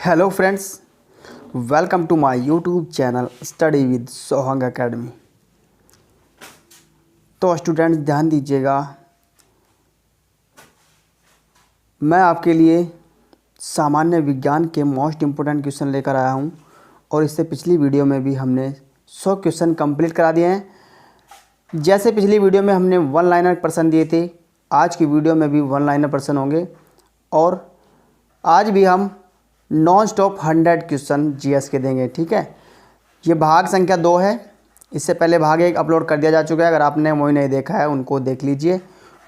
Hello friends, welcome to my YouTube channel study with Sohang academy. तो students ध्यान दीजिएगा, मैं आपके लिए सामान्य विज्ञान के मोस्ट इम्पोर्टेंट क्वेश्चन लेकर आया हूं और इससे पिछली वीडियो में भी हमने 100 क्वेश्चन कंप्लीट करा दिए हैं। जैसे पिछली वीडियो में हमने वन लाइनर प्रश्न दिए थे, आज की वीडियो में भी वन लाइनर प्रश्न होंगे और आज भी हम नॉन स्टॉप 100 क्वेश्चन जीएस के देंगे। ठीक है, ये भाग संख्या 2 है। इससे पहले भाग 1 अपलोड कर दिया जा चुका है। अगर आपने वही नहीं देखा है उनको देख लीजिए,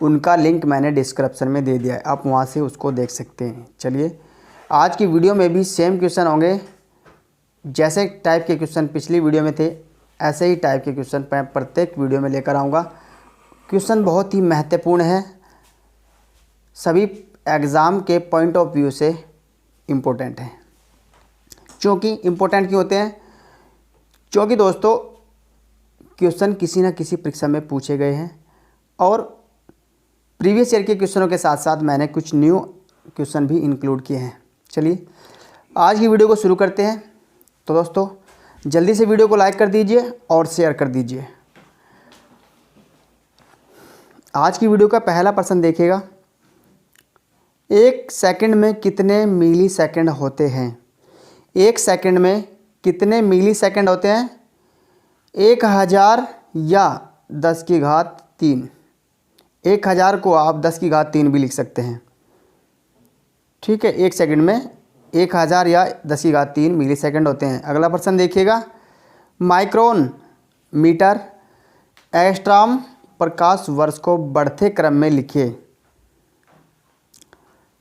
उनका लिंक मैंने डिस्क्रिप्शन में दे दिया है, आप वहाँ से उसको देख सकते हैं। चलिए, आज की वीडियो में भी सेम क्वेश्चन होंगे। जैसे टाइप के क्वेश्चन पिछली वीडियो में थे, ऐसे ही टाइप के क्वेश्चन मैं प्रत्येक वीडियो में लेकर आऊँगा। क्वेश्चन बहुत ही महत्वपूर्ण है, सभी एग्ज़ाम के पॉइंट ऑफ व्यू से इम्पोर्टेंट है। क्योंकि इम्पोर्टेंट क्यों होते हैं? क्योंकि दोस्तों क्वेश्चन किसी न किसी परीक्षा में पूछे गए हैं और प्रीवियस ईयर के क्वेश्चनों के साथ साथ मैंने कुछ न्यू क्वेश्चन भी इंक्लूड किए हैं। चलिए आज की वीडियो को शुरू करते हैं। तो दोस्तों जल्दी से वीडियो को लाइक कर दीजिए और शेयर कर दीजिए। आज की वीडियो का पहला प्रश्न देखिएगा, 1 सेकंड में कितने मिली सेकंड होते हैं? 1 सेकंड में कितने मिली सेकंड होते हैं? 1000 या 10 की घात 3। 1000 को आप 10 की घात 3 भी लिख सकते हैं। ठीक है, 1 सेकंड में 1000 या 10 की घात 3 मिली सेकंड होते हैं। अगला प्रश्न देखिएगा, माइक्रोन, मीटर, एंगस्ट्रॉम, प्रकाश वर्ष को बढ़ते क्रम में लिखिए।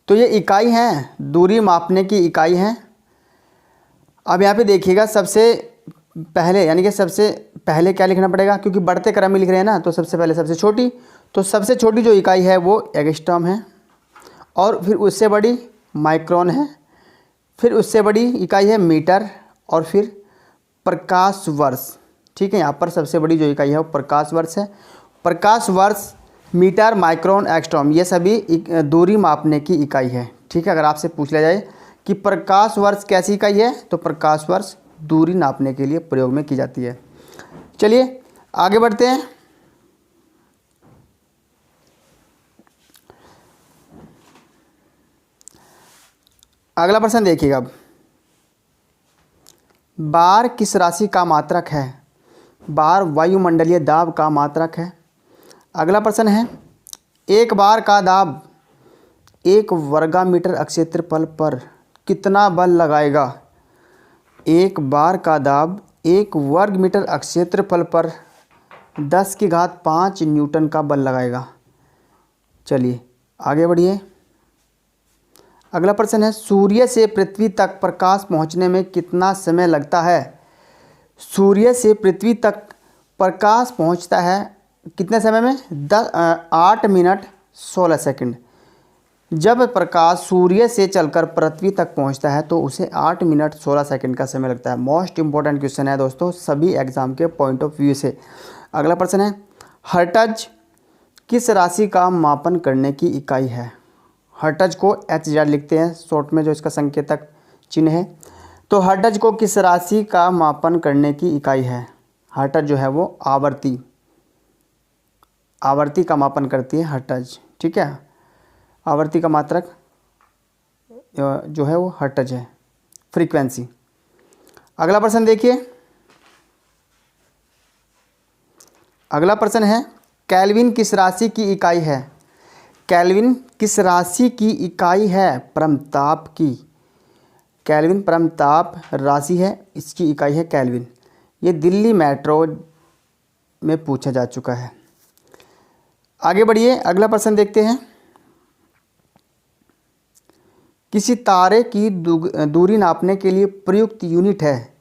तो ये इकाई हैं, दूरी मापने की इकाई हैं। अब यहाँ पे देखिएगा, सबसे पहले यानी कि सबसे पहले क्या लिखना पड़ेगा, क्योंकि बढ़ते क्रम में लिख रहे हैं ना, तो सबसे पहले सबसे छोटी, तो सबसे छोटी जो इकाई है वो एंगस्ट्रॉम है और फिर उससे बड़ी माइक्रोन है, फिर उससे बड़ी इकाई है मीटर और फिर प्रकाश वर्ष। ठीक है, यहाँ पर सबसे बड़ी जो इकाई है वो प्रकाश वर्ष है। प्रकाश वर्ष, मीटर, माइक्रोन, एंगस्ट्रॉम, ये सभी दूरी मापने की इकाई है। ठीक है, अगर आपसे पूछ लिया जाए कि प्रकाश वर्ष कैसी इकाई है, तो प्रकाश वर्ष दूरी नापने के लिए प्रयोग में की जाती है। चलिए आगे बढ़ते हैं। अगला प्रश्न देखिएगा, अब बार किस राशि का मात्रक है? बार वायुमंडलीय दाब का मात्रक है। अगला प्रश्न है, एक बार का दाब 1 वर्गामीटर क्षेत्रफल पर कितना बल लगाएगा? एक बार का दाब 1 वर्ग मीटर क्षेत्रफल पर 10 की घात 5 न्यूटन का बल लगाएगा। चलिए आगे बढ़िए। अगला प्रश्न है, सूर्य से पृथ्वी तक प्रकाश पहुंचने में कितना समय लगता है? सूर्य से पृथ्वी तक प्रकाश पहुंचता है कितने समय में? 8 मिनट 16 सेकंड। जब प्रकाश सूर्य से चलकर पृथ्वी तक पहुंचता है तो उसे 8 मिनट 16 सेकंड का समय लगता है। मोस्ट इंपॉर्टेंट क्वेश्चन है दोस्तों, सभी एग्जाम के पॉइंट ऑफ व्यू से। अगला प्रश्न है, हर्ट्ज किस राशि का मापन करने की इकाई है? हर्ट्ज को HZ लिखते हैं शॉर्ट में, जो इसका संकेतक चिन्ह है। तो हर्ट्ज को किस राशि का मापन करने की इकाई है? हर्ट्ज जो है वो आवर्ती का मापन करती है हर्ट्ज। ठीक है, आवर्ती का मात्रक जो है वो हर्ट्ज है, फ्रीक्वेंसी। अगला प्रश्न देखिए, अगला प्रश्न है, केल्विन किस राशि की इकाई है? केल्विन किस राशि की इकाई है? परमताप की। केल्विन परमताप राशि है, इसकी इकाई है केल्विन। ये दिल्ली मेट्रो में पूछा जा चुका है। आगे बढ़िए, अगला प्रश्न देखते हैं, किसी तारे की दूरी नापने के लिए प्रयुक्त यूनिट है?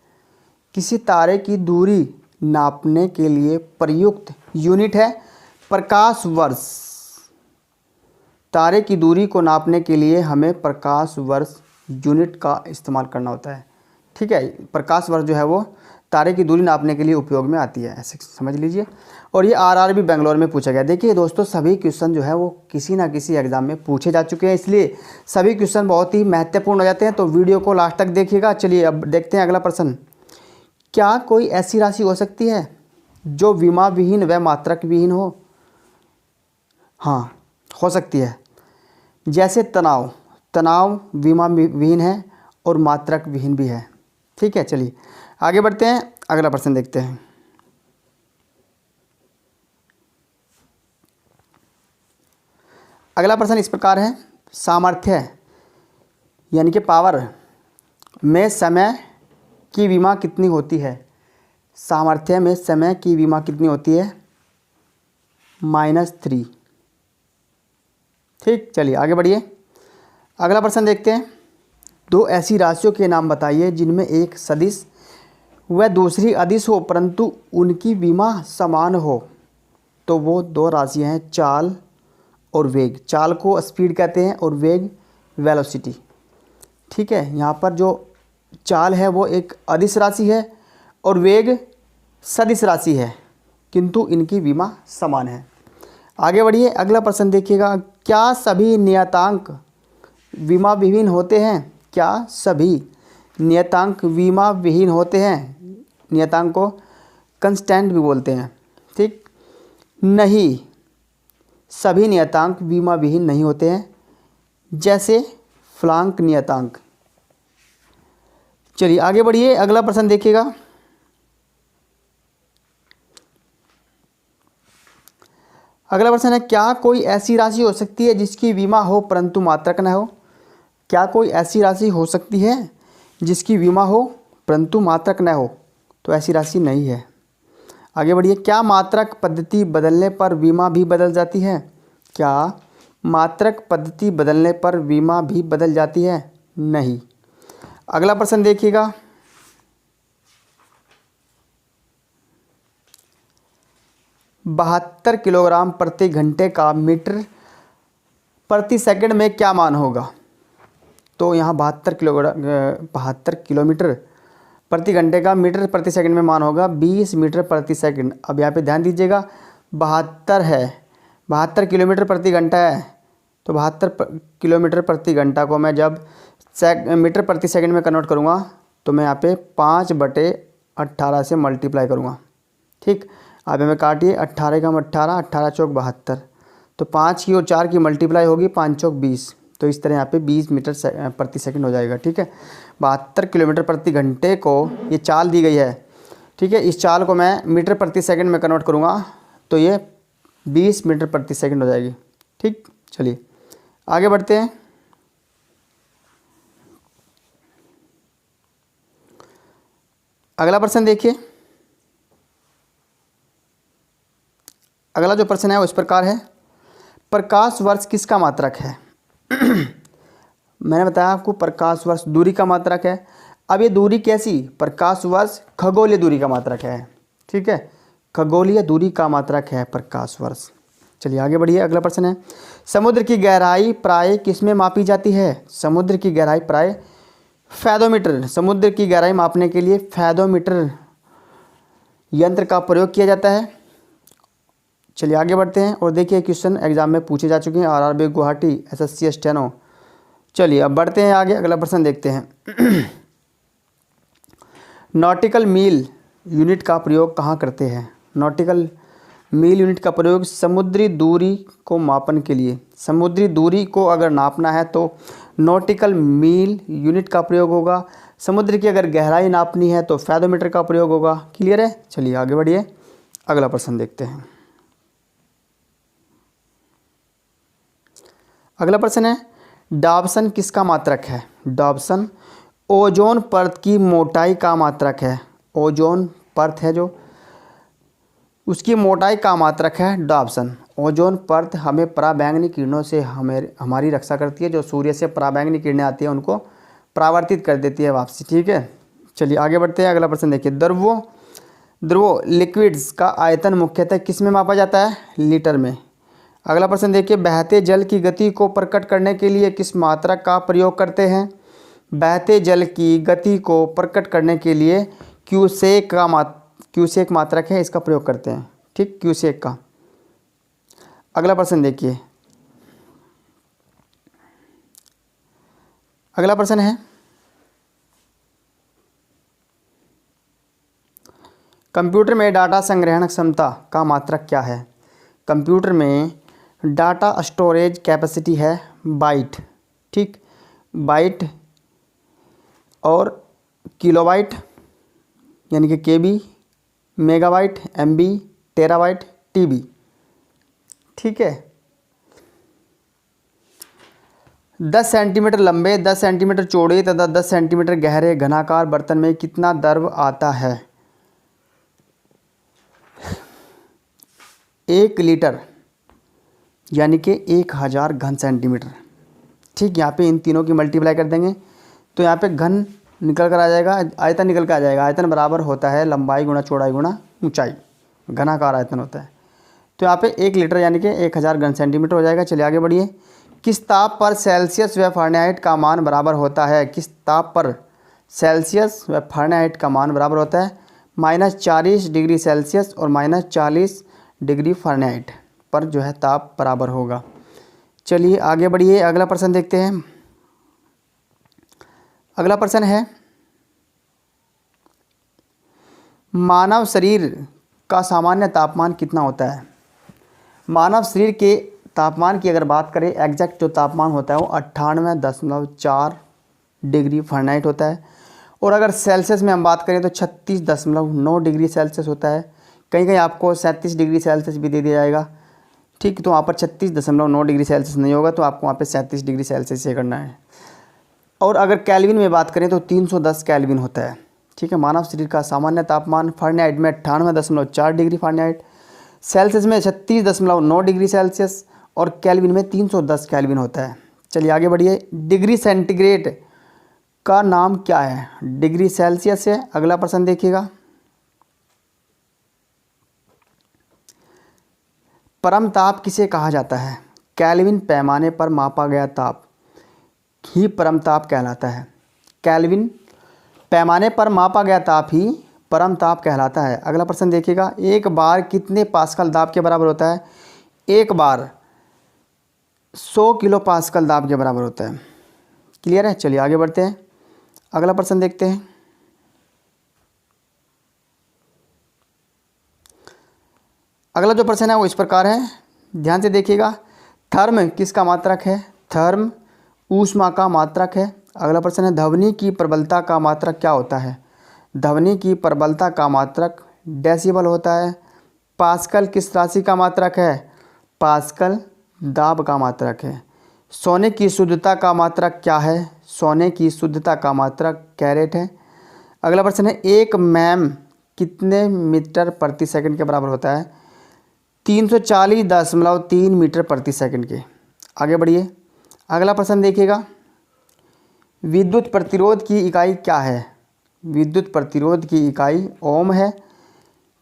किसी तारे की दूरी नापने के लिए प्रयुक्त यूनिट है प्रकाश वर्ष। तारे की दूरी को नापने के लिए हमें प्रकाश वर्ष यूनिट का इस्तेमाल करना होता है। ठीक है, प्रकाश वर्ष जो है वो तारे की दूरी नापने के लिए उपयोग में आती है, ऐसे समझ लीजिए। और ये आरआरबी बेंगलोर में पूछा गया। देखिए दोस्तों, सभी क्वेश्चन जो है वो किसी ना किसी एग्ज़ाम में पूछे जा चुके हैं, इसलिए सभी क्वेश्चन बहुत ही महत्वपूर्ण हो जाते हैं। तो वीडियो को लास्ट तक देखिएगा। चलिए अब देखते हैं अगला प्रश्न। क्या कोई ऐसी राशि हो सकती है जो विमा विहीन व मात्रक विहीन हो? हाँ, हो सकती है। जैसे तनाव, तनाव विमा विहीन है और मात्रक विहीन भी है। ठीक है, चलिए आगे बढ़ते हैं, अगला प्रश्न देखते हैं। अगला प्रश्न इस प्रकार है। सामर्थ्य यानी कि पावर में समय की विमा कितनी होती है? सामर्थ्य में समय की विमा कितनी होती है? -3। ठीक, चलिए आगे बढ़िए। अगला प्रश्न देखते हैं। दो ऐसी राशियों के नाम बताइए जिनमें एक सदिश व दूसरी अदिश हो परंतु उनकी विमा समान हो। तो वो दो राशियां हैं चाल और वेग। चाल को स्पीड कहते हैं और वेग वेलोसिटी। ठीक है, यहाँ पर जो चाल है वो एक अदिश राशि है और वेग सदिश राशि है, किंतु इनकी विमा समान है। आगे बढ़िए, अगला प्रश्न देखिएगा। क्या सभी नियतांक विमा विहीन होते हैं? क्या सभी नियतांक विमा विहीन होते हैं? नियतांक को कंस्टेंट भी बोलते हैं। ठीक, नहीं, सभी नियतांक विमा विहीन नहीं होते हैं, जैसे फ्लांक नियतांक। चलिए आगे बढ़िए, अगला प्रश्न देखिएगा। अगला प्रश्न है। क्या कोई ऐसी राशि हो सकती है जिसकी बीमा हो परंतु मात्रक न हो? क्या कोई ऐसी राशि हो सकती है जिसकी बीमा हो परंतु मात्रक न हो? तो ऐसी राशि नहीं है। आगे बढ़िए। क्या मात्रक पद्धति बदलने पर बीमा भी बदल जाती है? क्या मात्रक पद्धति बदलने पर बीमा भी बदल जाती है? नहीं। अगला प्रश्न देखिएगा। बहत्तर किलोग्राम प्रति घंटे का मीटर प्रति सेकंड में क्या मान होगा? तो यहाँ 72 किलोमीटर प्रति घंटे का मीटर प्रति सेकंड में मान होगा 20 मीटर प्रति सेकंड। अब यहाँ पे ध्यान दीजिएगा, 72 है, 72 किलोमीटर प्रति घंटा है, तो 72 किलोमीटर प्रति घंटा को मैं जब मीटर प्रति सेकंड में कन्वर्ट करूँगा तो मैं यहाँ पे 5/18 से मल्टीप्लाई करूँगा। ठीक, अब हमें काटिए, 18 का 18, 18 चौक 72, तो 5 की और 4 की मल्टीप्लाई होगी, 5 चौक 20, तो इस तरह यहाँ पे 20 मीटर प्रति सेकंड हो जाएगा। ठीक है, 72 किलोमीटर प्रति घंटे को ये चाल दी गई है। ठीक है, इस चाल को मैं मीटर प्रति सेकंड में कन्वर्ट करूँगा तो ये 20 मीटर प्रति सेकंड हो जाएगी। ठीक, चलिए आगे बढ़ते हैं। अगला प्रश्न देखिए। अगला जो प्रश्न है वो इस प्रकार है। प्रकाश वर्ष किसका मात्रक है? मैंने बताया आपको प्रकाश वर्ष दूरी का मात्रक है। अब ये दूरी कैसी? प्रकाश वर्ष खगोलीय दूरी का मात्रक है। ठीक है, खगोलीय दूरी का मात्रक है प्रकाश वर्ष। चलिए आगे बढ़िए, अगला प्रश्न है। समुद्र की गहराई प्राय किसमें मापी जाती है? समुद्र की गहराई प्राय फैदोमीटर। समुद्र की गहराई मापने के लिए फैदोमीटर यंत्र का प्रयोग किया जाता है। चलिए आगे बढ़ते हैं और देखिए क्वेश्चन एग्जाम में पूछे जा चुके हैं, आरआरबी गुवाहाटी, एसएससी स्टेनो। चलिए अब बढ़ते हैं आगे, अगला प्रश्न देखते हैं। नॉटिकल मील यूनिट का प्रयोग कहाँ करते हैं? नॉटिकल मील यूनिट का प्रयोग समुद्री दूरी को मापन के लिए। समुद्री दूरी को अगर नापना है तो नॉटिकल मील यूनिट का प्रयोग होगा। समुद्र की अगर गहराई नापनी है तो फैदोमीटर का प्रयोग होगा। क्लियर है? चलिए आगे बढ़िए, अगला प्रश्न देखते हैं। अगला प्रश्न है। डॉप्सन किसका मात्रक है? डॉप्सन ओजोन परत की मोटाई का मात्रक है। ओजोन परत है जो, उसकी मोटाई का मात्रक है डॉप्सन। ओजोन परत हमें पराबैंगनी किरणों से हमारी रक्षा करती है। जो सूर्य से पराबैंगनी किरणें आती हैं उनको परावर्तित कर देती है वापसी। ठीक है, चलिए आगे बढ़ते हैं, अगला प्रश्न देखिए। द्रवों लिक्विड्स का आयतन मुख्यतः किस में मापा जाता है? लीटर में। अगला प्रश्न देखिए। बहते जल की गति को प्रकट करने के लिए किस मात्रक का प्रयोग करते हैं? बहते जल की गति को प्रकट करने के लिए क्यूसेक मात्रक है, इसका प्रयोग करते हैं। ठीक, क्यूसेक का। अगला प्रश्न देखिए, अगला प्रश्न है कंप्यूटर में डाटा संग्रहण क्षमता का मात्रक क्या है। कंप्यूटर में डाटा स्टोरेज कैपेसिटी है बाइट। ठीक, बाइट और किलोबाइट यानी कि केबी, मेगाबाइट, एमबी, टेराबाइट, टीबी। ठीक है, 10 सेंटीमीटर लंबे, 10 सेंटीमीटर चौड़े तथा 10 सेंटीमीटर गहरे घनाकार बर्तन में कितना द्रव आता है। 1 लीटर यानी कि 1000 घन सेंटीमीटर। ठीक, यहाँ पे इन तीनों की मल्टीप्लाई कर देंगे तो यहाँ पे घन निकल कर आ जाएगा, आयतन निकल कर आ जाएगा। आयतन बराबर होता है लंबाई गुणा चौड़ाई गुणा ऊंचाई, घनाकार आयतन होता है। तो यहाँ पे 1 लीटर यानी कि 1000 घन सेंटीमीटर हो जाएगा। चलिए आगे बढ़िए। किस ताप पर सेल्सियस व फ़ारेनहाइट का मान बराबर होता है। किस ताप पर सेल्सियस व फ़ारेनहाइट का मान बराबर होता है। -40 डिग्री सेल्सियस और -40 डिग्री फ़ारेनहाइट पर जो है ताप बराबर होगा। चलिए आगे बढ़िए, अगला प्रश्न देखते हैं। अगला प्रश्न है मानव शरीर का सामान्य तापमान कितना होता है। मानव शरीर के तापमान की अगर बात करें, एग्जैक्ट जो तापमान होता है वो 98.4 डिग्री फ़ारेनहाइट होता है। और अगर सेल्सियस में हम बात करें तो 36.9 डिग्री सेल्सियस होता है। कहीं कहीं आपको 37 डिग्री सेल्सियस भी दे दिया जाएगा। ठीक, तो वहाँ पर 36.9 डिग्री सेल्सियस नहीं होगा, तो आपको वहाँ पे 37 डिग्री सेल्सियस से करना है। और अगर कैल्विन में बात करें तो 310 कैल्विन होता है। ठीक है, मानव शरीर का सामान्य तापमान फ़ारेनहाइट में 98.4 डिग्री फ़ारेनहाइट, सेल्सियस में 36.9 डिग्री सेल्सियस और कैल्विन में 310 कैल्विन होता है। चलिए आगे बढ़िए। डिग्री सेंटीग्रेड का नाम क्या है। डिग्री सेल्सियस है। अगला प्रश्न देखिएगा। परम ताप किसे कहा जाता है। केल्विन पैमाने पर मापा गया ताप ही परम ताप कहलाता है। केल्विन पैमाने पर मापा गया ताप ही परम ताप कहलाता है। अगला प्रश्न देखिएगा। एक बार कितने पास्कल दाब के बराबर होता है। एक बार 100 किलो पास्कल दाब के बराबर होता है। क्लियर है। चलिए आगे बढ़ते हैं, अगला प्रश्न देखते हैं। अगला जो प्रश्न है वो इस प्रकार है, ध्यान से देखिएगा। थर्म किसका मात्रक है। थर्म ऊष्मा का मात्रक है। अगला प्रश्न है ध्वनि की प्रबलता का मात्रक क्या होता है। ध्वनि की प्रबलता का मात्रक डेसिबल होता है। पास्कल किस राशि का मात्रक है। पास्कल दाब का मात्रक है। सोने की शुद्धता का मात्रक क्या है। सोने की शुद्धता का मात्रक कैरेट है। अगला प्रश्न है एक मैम कितने मीटर प्रति सेकंड के बराबर होता है। 340.3 मीटर प्रति सेकंड के। आगे बढ़िए, अगला प्रश्न देखिएगा। विद्युत प्रतिरोध की इकाई क्या है। विद्युत प्रतिरोध की इकाई ओम है।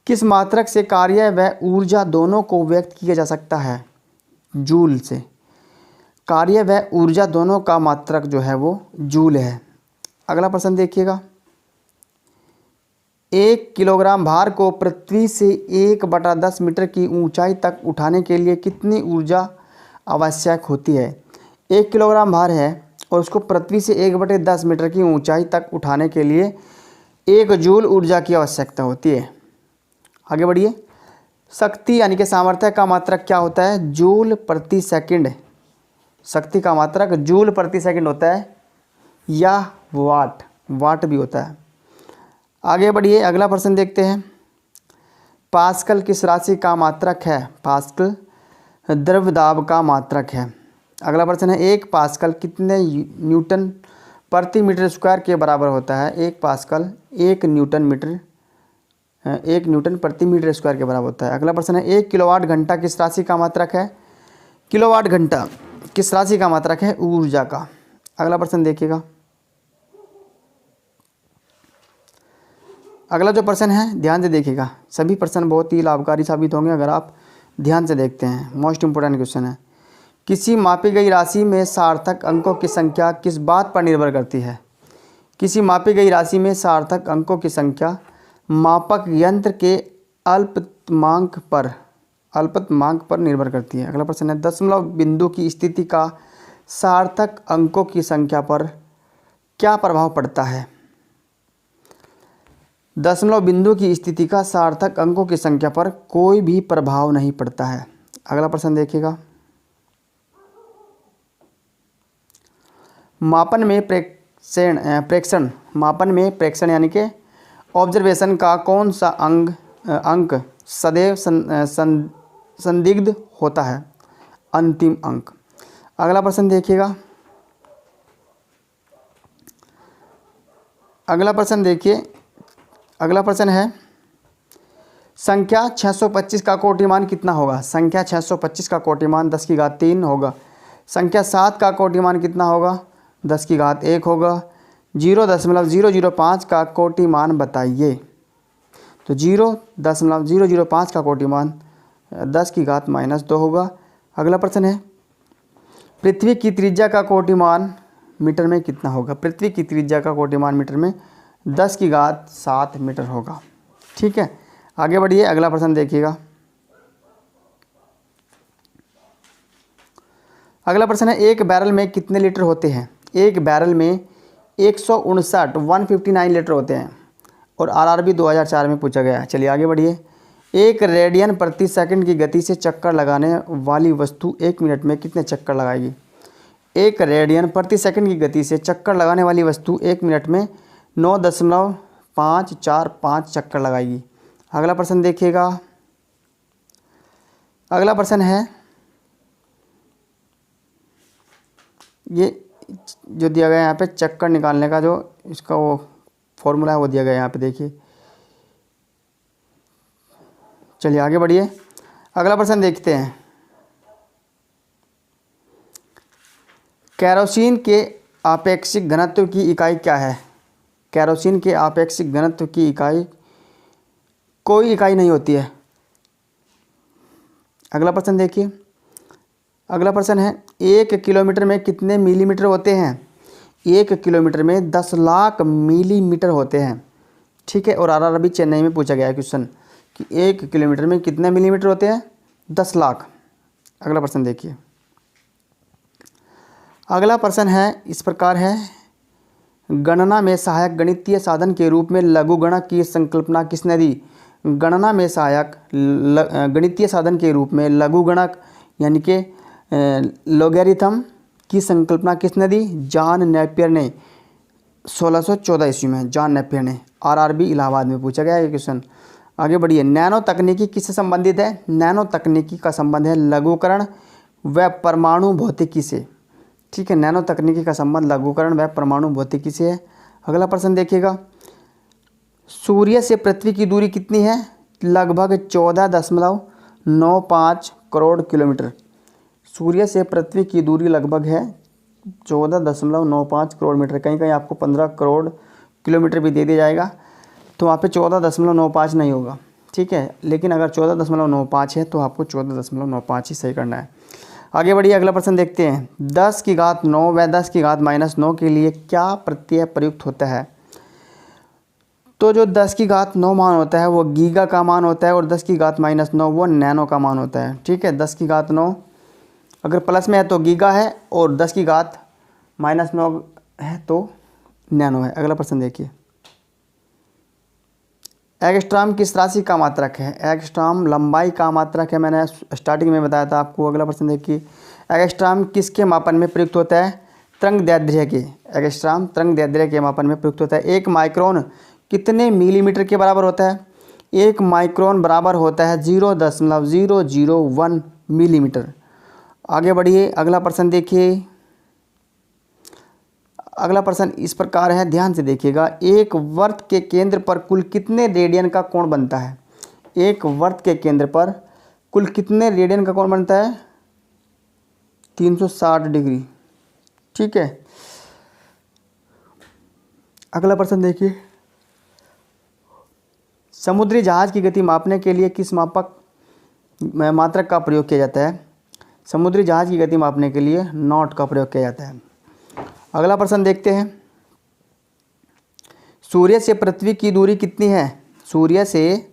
किस मात्रक से कार्य व ऊर्जा दोनों को व्यक्त किया जा सकता है। जूल से। कार्य व ऊर्जा दोनों का मात्रक जो है वो जूल है। अगला प्रश्न देखिएगा। 1 किलोग्राम भार को पृथ्वी से 1/10 मीटर की ऊंचाई तक उठाने के लिए कितनी ऊर्जा आवश्यक होती है। 1 किलोग्राम भार है और उसको पृथ्वी से 1/10 मीटर की ऊंचाई तक उठाने के लिए 1 जूल ऊर्जा की आवश्यकता होती है। आगे बढ़िए। शक्ति यानी कि सामर्थ्य का मात्रक क्या होता है। जूल प्रति सेकंड। शक्ति का मात्रक जूल प्रति सेकंड होता है या वाट, वाट भी होता है। आगे बढ़िए, अगला प्रश्न देखते हैं। पास्कल किस राशि का मात्रक है। पास्कल द्रव दाब का मात्रक है। अगला प्रश्न है 1 पास्कल कितने न्यूटन प्रति मीटर स्क्वायर के बराबर होता है। 1 पास्कल 1 न्यूटन प्रति मीटर स्क्वायर के बराबर होता है। अगला प्रश्न है 1 किलोवाट घंटा किस राशि का मात्रक है। किलोवाट घंटा किस राशि का मात्रक है। ऊर्जा का। अगला प्रश्न देखिएगा। अगला जो प्रश्न है ध्यान से देखिएगा। सभी प्रश्न बहुत ही लाभकारी साबित होंगे अगर आप ध्यान से देखते हैं। मोस्ट इंपोर्टेंट क्वेश्चन है। किसी मापी गई राशि में सार्थक अंकों की संख्या किस बात पर निर्भर करती है। किसी मापी गई राशि में सार्थक अंकों की संख्या मापक यंत्र के अल्पतमांक पर निर्भर करती है। अगला प्रश्न है, दशमलव बिंदु की स्थिति का सार्थक अंकों की संख्या पर क्या प्रभाव पड़ता है? दशमलव बिंदु की स्थिति का सार्थक अंकों की संख्या पर कोई भी प्रभाव नहीं पड़ता है। अगला प्रश्न देखिएगा, मापन में प्रेक्षण यानी कि ऑब्जर्वेशन का कौन सा अंक सदैव संदिग्ध होता है? अंतिम अंक। अगला प्रश्न देखिएगा, अगला प्रश्न है, संख्या 625 का कोटिमान कितना होगा? संख्या 625 का कोटिमान 10 की घात 3 होगा। संख्या 7 का कोटिमान कितना होगा? 10 की घात 1 होगा। 0.005 का कोटिमान बताइए। तो 0.005 का कोटिमान 10 की घात -2 होगा। अगला प्रश्न है, पृथ्वी की त्रिज्या का कोटिमान मीटर में कितना होगा? पृथ्वी की त्रिज्या का कोटिमान मीटर में 10 की घात 7 मीटर होगा। ठीक है, आगे बढ़िए। अगला प्रश्न देखिएगा, अगला प्रश्न है, एक बैरल में कितने लीटर होते हैं? एक बैरल में 159 लीटर होते हैं और RRB 2004 में पूछा गया है। चलिए आगे बढ़िए। एक रेडियन प्रति सेकंड की गति से चक्कर लगाने वाली वस्तु 1 मिनट में कितने चक्कर लगाएगी? एक रेडियन प्रति सेकंड की गति से चक्कर लगाने वाली वस्तु 1 मिनट में 9.545 चक्कर लगाएगी। अगला प्रश्न देखिएगा, अगला प्रश्न है, ये जो दिया गया है यहाँ पे चक्कर निकालने का जो इसका वो फॉर्मूला है वो दिया गया है यहाँ पे, देखिए। चलिए आगे बढ़िए। अगला प्रश्न देखते हैं, केरोसिन के आपेक्षिक घनत्व की इकाई क्या है? केरोसिन के आपेक्षिक घनत्व की इकाई कोई इकाई नहीं होती है। अगला प्रश्न देखिए, अगला प्रश्न है, 1 किलोमीटर में कितने मिलीमीटर होते हैं? 1 किलोमीटर में 10 लाख मिलीमीटर होते हैं। ठीक है, और RRB चेन्नई में पूछा गया है क्वेश्चन कि 1 किलोमीटर में कितने मिलीमीटर होते हैं? 10 लाख। अगला प्रश्न देखिए, अगला प्रश्न है, इस प्रकार है, गणना में सहायक गणितीय साधन के रूप में लघुगणक की संकल्पना किसने दी? गणना में सहायक गणितीय साधन के रूप में लघुगणक यानी कि लॉगरिथम की संकल्पना किसने दी? जॉन नेपियर ने 1614 ईस्वी में, जॉन नेपियर ने। RRB इलाहाबाद में पूछा गया है क्वेश्चन। आगे बढ़िए। नैनो तकनीकी किससे संबंधित है? नैनो तकनीकी का संबंध है लघुकरण व परमाणु भौतिकी से। ठीक है, नैनो तकनीकी का संबंध लघुकरण व परमाणु भौतिकी से है। अगला प्रश्न देखिएगा, सूर्य से पृथ्वी की दूरी कितनी है? लगभग 14.95 करोड़ किलोमीटर। सूर्य से पृथ्वी की दूरी लगभग है 14.95 करोड़ मीटर। कहीं कहीं आपको 15 करोड़ किलोमीटर भी दे दिया जाएगा, तो वहाँ पे 14.95 नहीं होगा। ठीक है, लेकिन अगर 14.95 है तो आपको 14.95 ही सही करना है। आगे बढ़िए, अगला प्रश्न देखते हैं, 10 की घात 9 व 10 की घात -9 के लिए क्या प्रत्यय प्रयुक्त होता है? तो जो 10 की घात 9 मान होता है वो गीगा का मान होता है और 10 की घात -9 वो नैनो का मान होता है। ठीक है, 10 की घात 9 अगर प्लस में है तो गीगा है और 10 की घात -9 है तो नैनो है। अगला प्रश्न देखिए, एंगस्ट्रॉम किस राशि का मात्रक है? एंगस्ट्रॉम लंबाई का मात्रक है, मैंने स्टार्टिंग में बताया था आपको। अगला प्रश्न देखिए, एंगस्ट्रॉम किसके मापन में प्रयुक्त होता है? तरंगदैर्ध्य के। एंगस्ट्रॉम तरंगदैर्ध्य के मापन में प्रयुक्त होता है। 1 माइक्रोन कितने मिलीमीटर के बराबर होता है? 1 माइक्रोन बराबर होता है 0.001 मिलीमीटर। आगे बढ़िए, अगला प्रश्न देखिए, अगला प्रश्न इस प्रकार है, ध्यान से देखिएगा। एक वृत्त के केंद्र पर कुल कितने रेडियन का कोण बनता है? एक वृत्त के केंद्र पर कुल कितने रेडियन का कोण बनता है? 360 डिग्री। ठीक है, अगला प्रश्न देखिए, समुद्री जहाज की गति मापने के लिए किस मात्रक का प्रयोग किया जाता है? समुद्री जहाज की गति मापने के लिए नॉट का प्रयोग किया जाता है। अगला प्रश्न देखते हैं, सूर्य से पृथ्वी की दूरी कितनी है? सूर्य से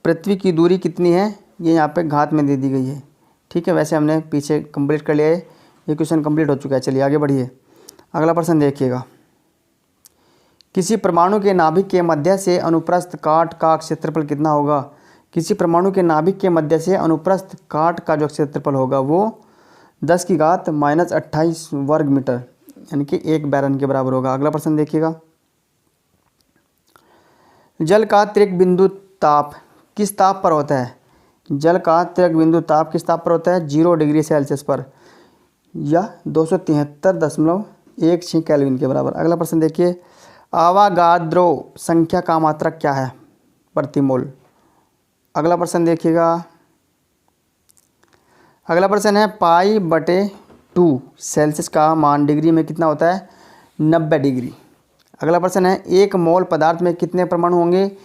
पृथ्वी की दूरी कितनी है, ये यहाँ पे घात में दे दी गई है। ठीक है, वैसे हमने पीछे कंप्लीट कर लिया है, ये क्वेश्चन कंप्लीट हो चुका है। चलिए आगे बढ़िए। अगला प्रश्न देखिएगा, किसी परमाणु के नाभिक के मध्य से अनुप्रस्थ काट का क्षेत्रफल कितना होगा। किसी परमाणु के नाभिक के मध्य से अनुप्रस्थ काट का जो क्षेत्रफल होगा वो 10⁻⁻28 वर्ग मीटर यानी कि 1 बैरन के बराबर होगा। अगला प्रश्न देखिएगा, जल का तिर्यक बिंदु ताप किस ताप पर होता है। जल का तिर्यक बिंदु ताप किस ताप पर होता है, 0 डिग्री सेल्सियस पर या 273.16 केल्विन के बराबर। अगला प्रश्न देखिए, आवागाद्रो संख्या का मात्रक क्या है प्रति मोल। अगला प्रश्न देखिएगा, अगला प्रश्न है π/2 सेल्सियस का मान डिग्री में कितना होता है, 90 डिग्री। अगला प्रश्न है, 1 मोल पदार्थ में कितने परमाणु होंगे,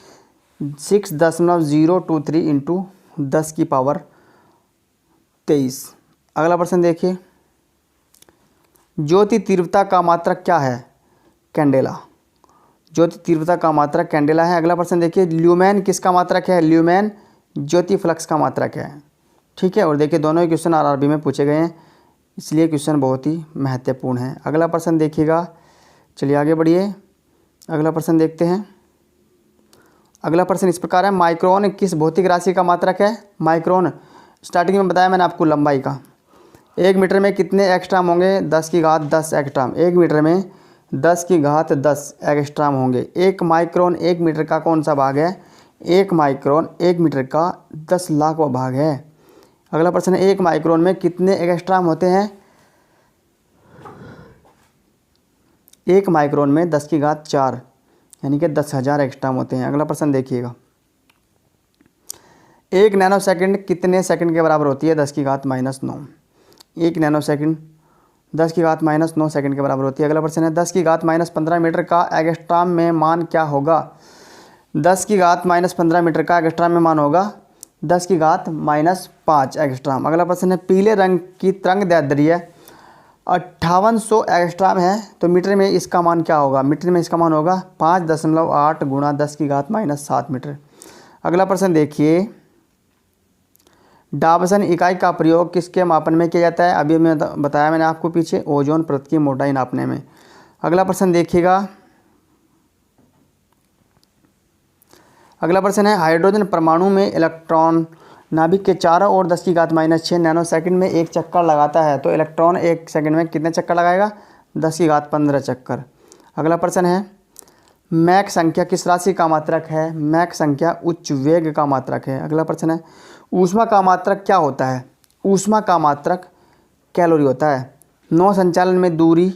6.023 इंटू 10⁻23। अगला प्रश्न देखिए, ज्योति तीव्रता का मात्रक क्या है, कैंडेला। ज्योति तीव्रता का मात्रक कैंडेला है। अगला प्रश्न देखिए, ल्यूमेन किसका मात्रक है, ल्यूमेन ज्योति फ्लक्स का मात्रक है। ठीक है, और देखिए दोनों ही क्वेश्चन आरआरबी में पूछे गए हैं, इसलिए क्वेश्चन बहुत ही महत्वपूर्ण है। अगला प्रश्न देखिएगा, चलिए आगे बढ़िए। अगला प्रश्न देखते हैं। अगला प्रश्न इस प्रकार है, माइक्रोन किस भौतिक राशि का मात्रक है। माइक्रोन स्टार्टिंग में बताया मैंने आपको लंबाई का। 1 मीटर में कितने एंगस्ट्रॉम होंगे, 10⁻10 एंगस्ट्रॉम। 1 मीटर में 10⁻10 एंगस्ट्रॉम होंगे। 1 माइक्रोन 1 मीटर का कौन सा भाग है, 1 माइक्रोन 1 मीटर का 10 लाखवां भाग है। अगला प्रश्न है, 1 माइक्रोन में कितने एंगस्ट्रॉम होते हैं। 1 माइक्रोन में 10⁻4 यानी कि 10,000 एंगस्ट्रॉम होते हैं। अगला प्रश्न देखिएगा, 1 नैनो सेकंड कितने सेकंड के बराबर होती है, 10⁻9। 1 नैनो सेकंड 10⁻9 सेकंड के बराबर होती है। अगला प्रश्न है, 10⁻15 मीटर का एंगस्ट्रॉम में मान क्या होगा। 10⁻15 मीटर का एंगस्ट्रॉम में मान होगा 10⁻5 एंगस्ट्रॉम। अगला प्रश्न है, पीले रंग की तरंग दैर्ध्य 5800 एंगस्ट्रॉम है, तो मीटर में इसका मान क्या होगा। मीटर में इसका मान होगा 5.8 गुणा 10⁻7 मीटर। अगला प्रश्न देखिए, डाबसन इकाई का प्रयोग किसके मापन में किया जाता है। अभी मैं बताया मैंने आपको पीछे, ओजोन परत की मोटाई नापने में। अगला प्रश्न देखिएगा, अगला प्रश्न है, हाइड्रोजन परमाणु में इलेक्ट्रॉन नाभिक के चारों ओर 10⁻6 नैनो सेकंड में एक चक्कर लगाता है, तो इलेक्ट्रॉन 1 सेकंड में कितने चक्कर लगाएगा, 10⁻15 चक्कर। अगला प्रश्न है, मैक संख्या किस राशि का मात्रक है। मैक संख्या उच्च वेग का मात्रक है। अगला प्रश्न है, ऊष्मा का मात्रक क्या होता है। ऊष्मा का मात्रक कैलोरी होता है। नौ संचालन में दूरी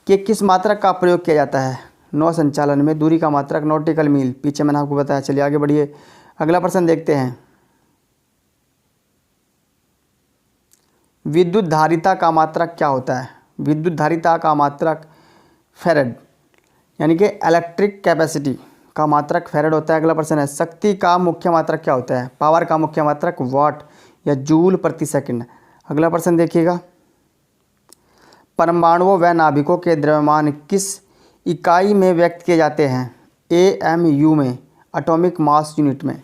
के किस मात्रक का प्रयोग किया जाता है। नौ संचालन में दूरी का मात्रक नॉटिकल मील, पीछे मैंने आपको बताया। चलिए आगे बढ़िए। अगला प्रश्न देखते हैं, विद्युत धारिता का मात्रक क्या होता है। विद्युत धारिता का मात्रक फैराड यानी कि इलेक्ट्रिक कैपेसिटी का मात्रक फैराड होता है। अगला प्रश्न है, शक्ति का मुख्य मात्रक क्या होता है। पावर का मुख्य मात्रक वाट या जूल प्रति सेकंड। अगला प्रश्न देखिएगा, परमाणुओं व नाभिकों के द्रव्यमान किस इकाई में व्यक्त किए जाते हैं। AMU में, एटॉमिक मास यूनिट में।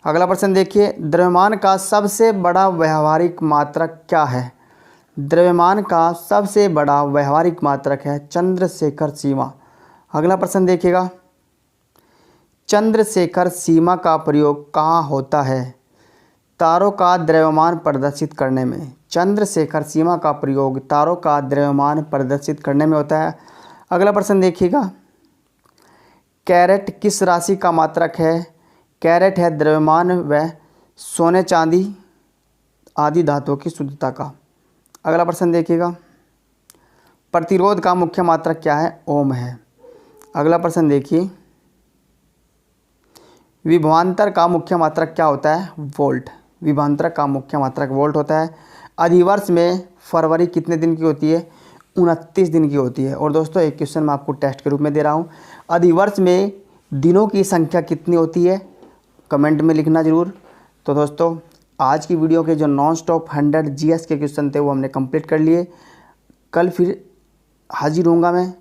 अगला प्रश्न देखिए, द्रव्यमान का सबसे बड़ा व्यावहारिक मात्रक क्या है। द्रव्यमान का सबसे बड़ा व्यावहारिक मात्रक है चंद्रशेखर सीमा। अगला प्रश्न देखिएगा, चंद्रशेखर सीमा का प्रयोग कहाँ होता है। तारों का द्रव्यमान प्रदर्शित करने में। चंद्रशेखर सीमा का प्रयोग तारों का द्रव्यमान प्रदर्शित करने में होता है। अगला प्रश्न देखिएगा, कैरेट किस राशि का मात्रक है। कैरेट है द्रव्यमान व सोने चांदी आदि धातुओं की शुद्धता का। अगला प्रश्न देखिएगा, प्रतिरोध का मुख्य मात्रक क्या है। ओम है। अगला प्रश्न देखिए, विभवांतर का मुख्य मात्रक क्या होता है। वोल्ट। विभवांतर का मुख्य मात्रक वोल्ट होता है। अधिवर्ष में फरवरी कितने दिन की होती है, 29 दिन की होती है। और दोस्तों एक क्वेश्चन मैं आपको टेस्ट के रूप में दे रहा हूँ, अधिवर्ष में दिनों की संख्या कितनी होती है, कमेंट में लिखना ज़रूर। तो दोस्तों आज की वीडियो के जो नॉन स्टॉप 100 GS के क्वेश्चन थे वो हमने कंप्लीट कर लिए। कल फिर हाजिर होऊंगा मैं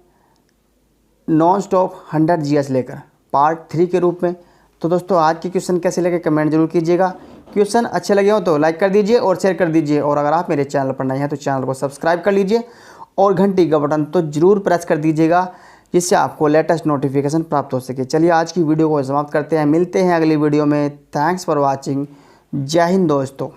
नॉन स्टॉप 100 GS लेकर पार्ट 3 के रूप में। तो दोस्तों आज के क्वेश्चन कैसे लगे कमेंट जरूर कीजिएगा। क्वेश्चन अच्छे लगे हो तो लाइक कर दीजिए और शेयर कर दीजिए, और अगर आप मेरे चैनल पर नए हैं तो चैनल को सब्सक्राइब कर लीजिए और घंटी का बटन तो ज़रूर प्रेस कर दीजिएगा, जिससे आपको लेटेस्ट नोटिफिकेशन प्राप्त हो सके। चलिए आज की वीडियो को समाप्त करते हैं, मिलते हैं अगली वीडियो में। Thanks for watching. जय हिंद दोस्तों।